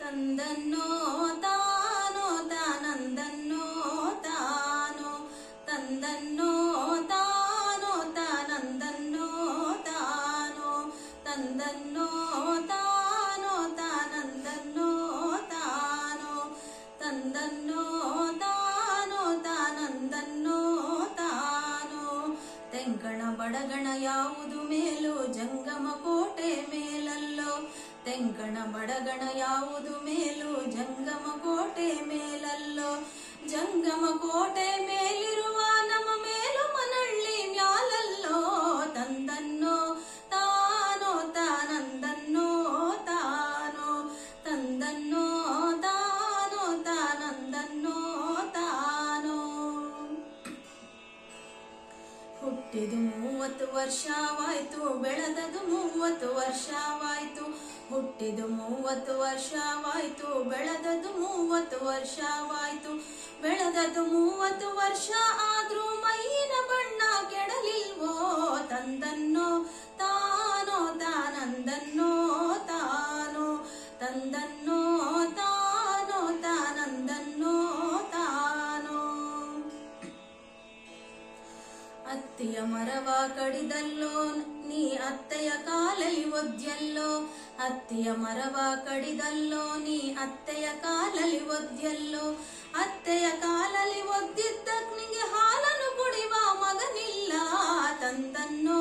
ತಂದನ್ನೋ ತಾನೋ ತಾನಂದನ್ನೋ ತಾನೋ ತಂದನ್ನೋ ತಾನೋ ತಾನಂದನ್ನೋ ತಾನೋ ತಂದನ್ನೋ ತಾನೋ ತಾನಂದನ್ನೋ ತಾನೋ ತಂದನ್ನೋ ತಾನೋ ತಾನಂದನ್ನೋ ತಾನೋ ತೆಂಕಣ ಬಡಗಣ ಯಾವುದು ಮೇಲು ಜಂಗಮ ಕೋಟೆ ಮೇಲಲ್ಲೋ ತೆಂಕಣ ಬಡಗಣ ಯಾವುದು ಮೇಲು ಜಂಗಮ ಕೋಟೆ ಮೇಲಲ್ಲೋ ಜಂಗಮ ಕೋಟೆ ಮೇಲಿರುವ ನಮ್ಮ ಮೇಲು ಮನಳ್ಳಿ ಮ್ಯಾಲಲ್ಲೋ ತಂದನ್ನೋ ತಾನೋ ತಾನಂದನ್ನೋ ತಾನೋ ತಂದನ್ನೋ ತಾನೋ ತಾನಂದನ್ನೋ ತಾನೋ ಹುಟ್ಟಿದು 30 ವರ್ಷವಾಯ್ತು ಬೆಳೆದದು 30 ವರ್ಷವಾಯ್ತು ಹುಟ್ಟಿದು 30 ವರ್ಷವಾಯ್ತು ಬೆಳೆದದು 30 ವರ್ಷವಾಯ್ತು ಬೆಳೆದದು 30 ವರ್ಷ ಆದ್ರೂ ಮೈಯಿನ ಬಣ್ಣ ಕೆಡಲಿಲ್ವೋ ತಂದನ್ನೋ ತಾನೋ ತಾನಂದನ್ನೋ ತಾನೋ ತಂದನ್ನೋ ತಾನೋ ತಾನಂದನ್ನೋ ತಾನೋ ಅತ್ತಿಯ ಮರವ ಕಡಿದಲ್ಲೋ ನೀ ಅತ್ತೆಯ ಕಾಲಲ್ಲಿ ಒದ್ಯಲ್ಲೋ ಅತ್ತಿಯ ಮರವ ಕಡಿದಲ್ಲೋ ನೀ ಅತ್ತೆಯ ಕಾಲಲ್ಲಿ ಒದ್ಯಲ್ಲೋ ಅತ್ತೆಯ ಕಾಲಲ್ಲಿ ಒದ್ದಿದ್ದಕ್ಕೆ ನಿಂಗೆ ಹಾಲನ್ನು ಕುಡಿವ ಮಗನಿಲ್ಲ ತಂದನ್ನೋ